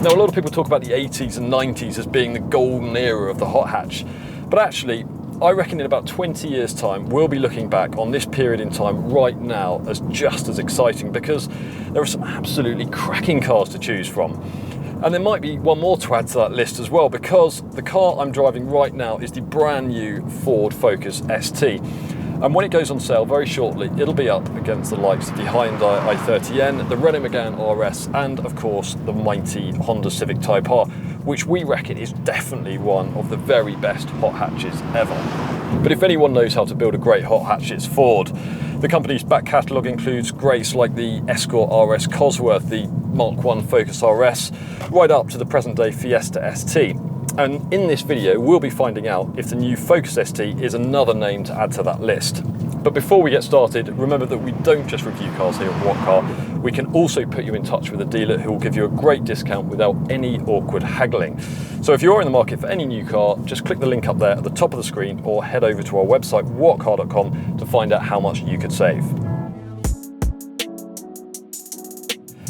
Now, a lot of people talk about the 80s and 90s as being the golden era of the hot hatch, but actually, I reckon in about 20 years' time, we'll be looking back on this period in time right now as just as exciting, because there are some absolutely cracking cars to choose from. And there might be one more to add to that list as well, because the car I'm driving right now is the brand new Ford Focus ST. And when it goes on sale very shortly, it'll be up against the likes of the Hyundai i30N, the Renault Megane RS, and of course the mighty Honda Civic Type R, which we reckon is definitely one of the very best hot hatches ever. But if anyone knows how to build a great hot hatch, it's Ford. The company's back catalogue includes greats like the Escort RS Cosworth, the Mark I Focus RS, right up to the present day Fiesta ST. And in this video, we'll be finding out if the new Focus ST is another name to add to that list. But before we get started, remember that we don't just review cars here at What Car. We can also put you in touch with a dealer who will give you a great discount without any awkward haggling. So if you're in the market for any new car, just click the link up there at the top of the screen or head over to our website, whatcar.com, to find out how much you could save.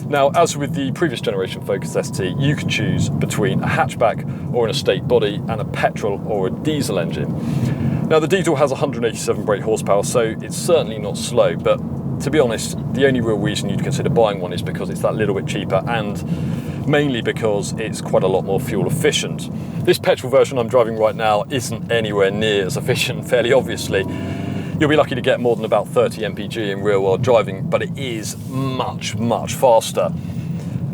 Now, as with the previous generation Focus ST, you can choose between a hatchback or an estate body and a petrol or a diesel engine. Now, the diesel has 187 brake horsepower, so it's certainly not slow, but to be honest, the only real reason you'd consider buying one is because it's that little bit cheaper, and mainly because it's quite a lot more fuel efficient. This petrol version I'm driving right now isn't anywhere near as efficient, fairly obviously. You'll be lucky to get more than about 30 mpg in real world driving, but it is much, much faster.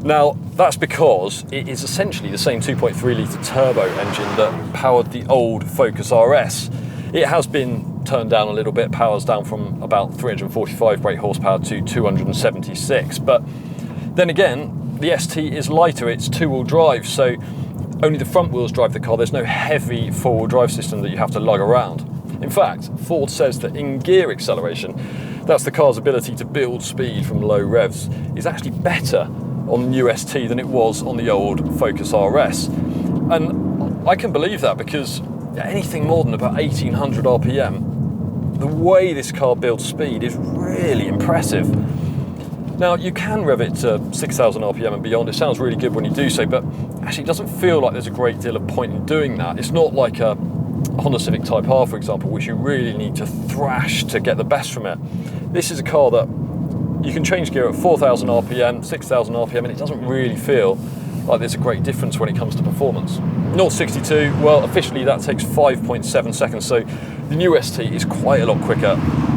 Now, that's because it is essentially the same 2.3 litre turbo engine that powered the old Focus RS. It has been turned down a little bit, powers down from about 345 brake horsepower to 276, but then again, the ST is lighter, it's two-wheel drive, so only the front wheels drive the car. There's no heavy four-wheel drive system that you have to lug around. In fact, Ford says that in gear acceleration, that's the car's ability to build speed from low revs, is actually better on the new ST than it was on the old Focus RS. And I can believe that, because anything more than about 1800 RPM, the way this car builds speed is really impressive. Now, you can rev it to 6000 RPM and beyond. It sounds really good when you do so, but actually it doesn't feel like there's a great deal of point in doing that. It's not like a Honda Civic Type R, for example, which you really need to thrash to get the best from it. This is a car that you can change gear at 4000 RPM, 6000 RPM, and it doesn't really feel like there's a great difference when it comes to performance. 0-62, well, officially that takes 5.7 seconds, so the new ST is quite a lot quicker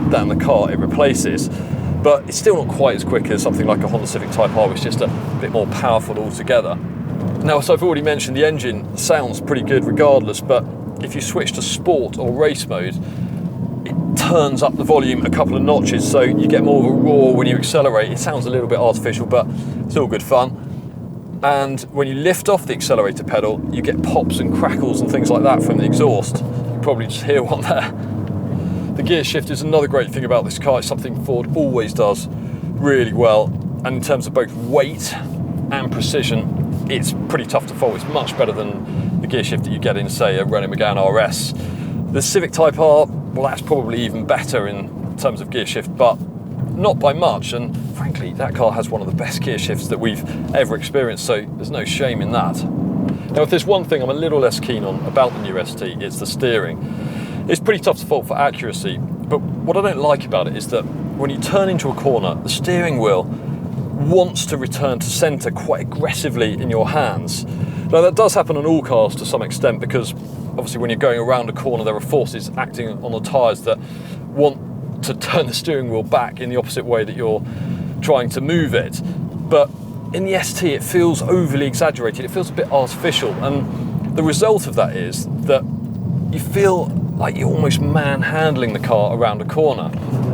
than the car it replaces, but it's still not quite as quick as something like a Honda Civic Type R, which is just a bit more powerful altogether. Now, as I've already mentioned, the engine sounds pretty good regardless, but if you switch to sport or race mode, it turns up the volume a couple of notches, so you get more of a roar when you accelerate. It sounds a little bit artificial, but it's all good fun. And when you lift off the accelerator pedal, you get pops and crackles and things like that from the exhaust. You probably just hear one there. The gear shift is another great thing about this car. It's something Ford always does really well, and in terms of both weight and precision, it's pretty tough to fault. It's much better than the gear shift that you get in, say, a Renault Megane RS. The Civic Type R, well, that's probably even better in terms of gear shift, but not by much, and frankly, that car has one of the best gear shifts that we've ever experienced, so there's no shame in that. Now, if there's one thing I'm a little less keen on about the new ST, it's the steering. It's pretty tough to fault for accuracy, but what I don't like about it is that when you turn into a corner, the steering wheel wants to return to centre quite aggressively in your hands. Now, that does happen on all cars to some extent, because obviously when you're going around a corner, there are forces acting on the tyres that want to turn the steering wheel back in the opposite way that you're trying to move it. But in the ST, it feels overly exaggerated, it feels a bit artificial, and the result of that is that you feel like you're almost manhandling the car around a corner.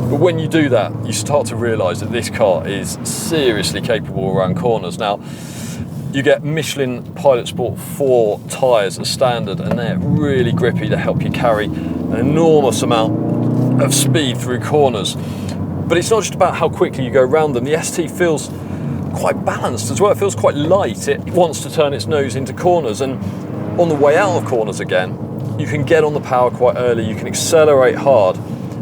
But when you do that, you start to realise that this car is seriously capable around corners. Now, you get Michelin Pilot Sport 4 tyres as standard, and they're really grippy to help you carry an enormous amount of speed through corners. But it's not just about how quickly you go around them. The ST feels quite balanced as well. It feels quite light. It wants to turn its nose into corners, and on the way out of corners again, you can get on the power quite early, you can accelerate hard,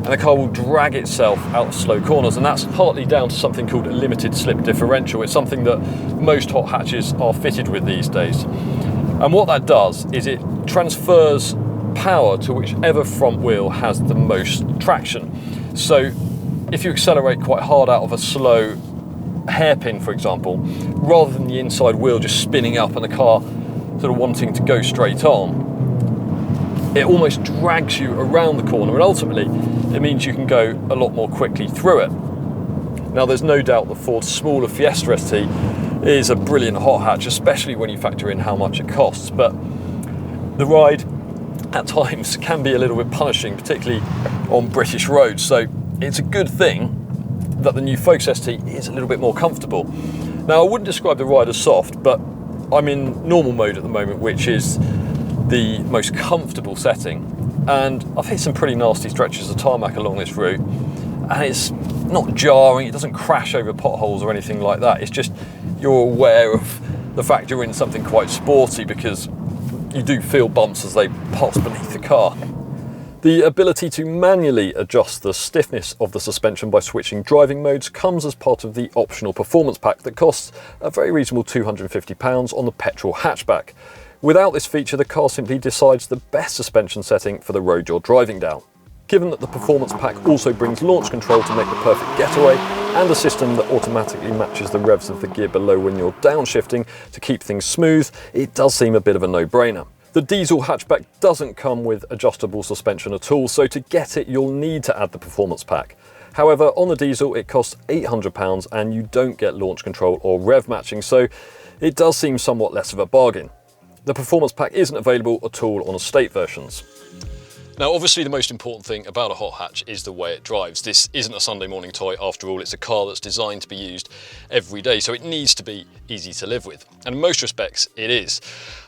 and the car will drag itself out of slow corners, and that's partly down to something called a limited slip differential. It's something that most hot hatches are fitted with these days. And what that does is it transfers power to whichever front wheel has the most traction. So if you accelerate quite hard out of a slow hairpin, for example, rather than the inside wheel just spinning up and the car sort of wanting to go straight on, it almost drags you around the corner, and ultimately it means you can go a lot more quickly through it. Now, there's no doubt the Ford's smaller Fiesta ST is a brilliant hot hatch, especially when you factor in how much it costs, but the ride at times can be a little bit punishing, particularly on British roads, so it's a good thing that the new Focus ST is a little bit more comfortable. Now, I wouldn't describe the ride as soft, but I'm in normal mode at the moment, which is the most comfortable setting, and I've hit some pretty nasty stretches of tarmac along this route, and it's not jarring, it doesn't crash over potholes or anything like that. It's just you're aware of the fact you're in something quite sporty, because you do feel bumps as they pass beneath the car. The ability to manually adjust the stiffness of the suspension by switching driving modes comes as part of the optional performance pack that costs a very reasonable £250 on the petrol hatchback. Without this feature, the car simply decides the best suspension setting for the road you're driving down. Given that the performance pack also brings launch control to make the perfect getaway, and a system that automatically matches the revs of the gear below when you're downshifting to keep things smooth, it does seem a bit of a no-brainer. The diesel hatchback doesn't come with adjustable suspension at all, so to get it you'll need to add the performance pack. However, on the diesel it costs £800 and you don't get launch control or rev matching, so it does seem somewhat less of a bargain. The performance pack isn't available at all on estate versions. Now, obviously the most important thing about a hot hatch is the way it drives. This isn't a Sunday morning toy after all, it's a car that's designed to be used every day, so it needs to be easy to live with. And in most respects, it is.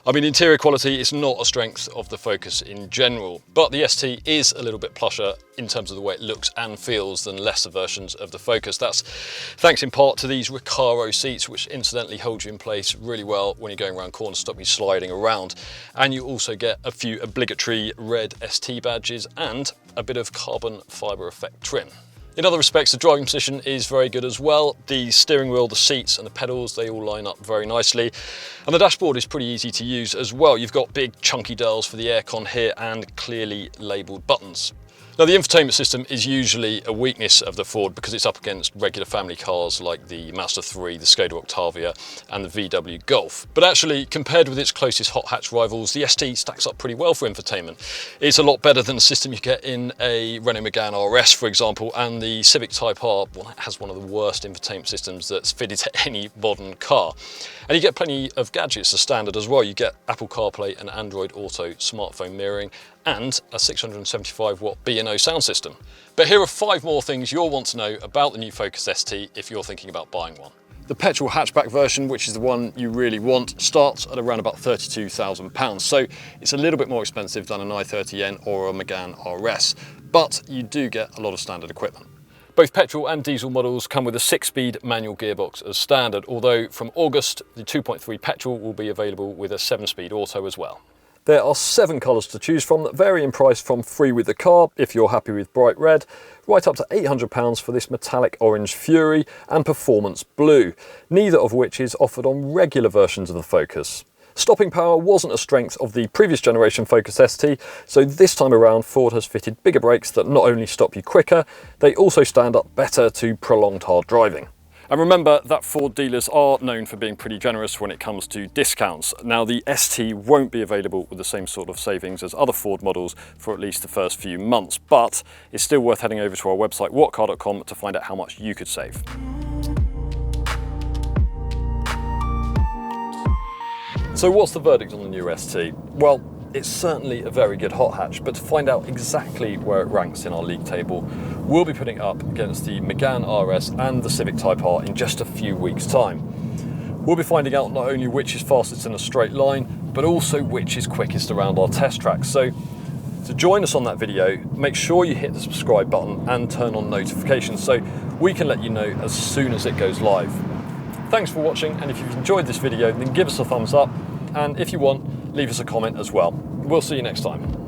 I mean, interior quality is not a strength of the Focus in general, but the ST is a little bit plusher in terms of the way it looks and feels than lesser versions of the Focus. That's thanks in part to these Recaro seats, which incidentally hold you in place really well when you're going around corners, stop you sliding around. And you also get a few obligatory red ST badges and a bit of carbon fibre effect trim. In other respects, the driving position is very good as well. The steering wheel, the seats and the pedals, they all line up very nicely. And the dashboard is pretty easy to use as well. You've got big chunky dials for the aircon here and clearly labelled buttons. Now, the infotainment system is usually a weakness of the Ford because it's up against regular family cars like the Mazda 3, the Skoda Octavia and the VW Golf. But actually, compared with its closest hot hatch rivals, the ST stacks up pretty well for infotainment. It's a lot better than the system you get in a Renault Megane RS, for example, and the Civic Type R, well, that has one of the worst infotainment systems that's fitted to any modern car. And you get plenty of gadgets as standard as well. You get Apple CarPlay and Android Auto smartphone mirroring, and a 675 watt B&O sound system. But here are 5 more things you'll want to know about the new Focus ST if you're thinking about buying one. The petrol hatchback version, which is the one you really want, starts at around about £32,000, so it's a little bit more expensive than an i30N or a Megane RS, but you do get a lot of standard equipment. Both petrol and diesel models come with a 6-speed manual gearbox as standard, although from August the 2.3 petrol will be available with a 7-speed auto as well. There are 7 colours to choose from that vary in price from free with the car, if you're happy with bright red, right up to £800 for this metallic orange Fury and performance blue, neither of which is offered on regular versions of the Focus. Stopping power wasn't a strength of the previous generation Focus ST, so this time around Ford has fitted bigger brakes that not only stop you quicker, they also stand up better to prolonged hard driving. And remember that Ford dealers are known for being pretty generous when it comes to discounts. Now, the ST won't be available with the same sort of savings as other Ford models for at least the first few months, but it's still worth heading over to our website whatcar.com to find out how much you could save. So what's the verdict on the new ST? Well, it's certainly a very good hot hatch, but to find out exactly where it ranks in our league table, we'll be putting it up against the Megane RS and the Civic Type R in just a few weeks' time. We'll be finding out not only which is fastest in a straight line, but also which is quickest around our test tracks. So to join us on that video, make sure you hit the subscribe button and turn on notifications so we can let you know as soon as it goes live. Thanks for watching, and if you've enjoyed this video, then give us a thumbs up, and if you want, leave us a comment as well. We'll see you next time.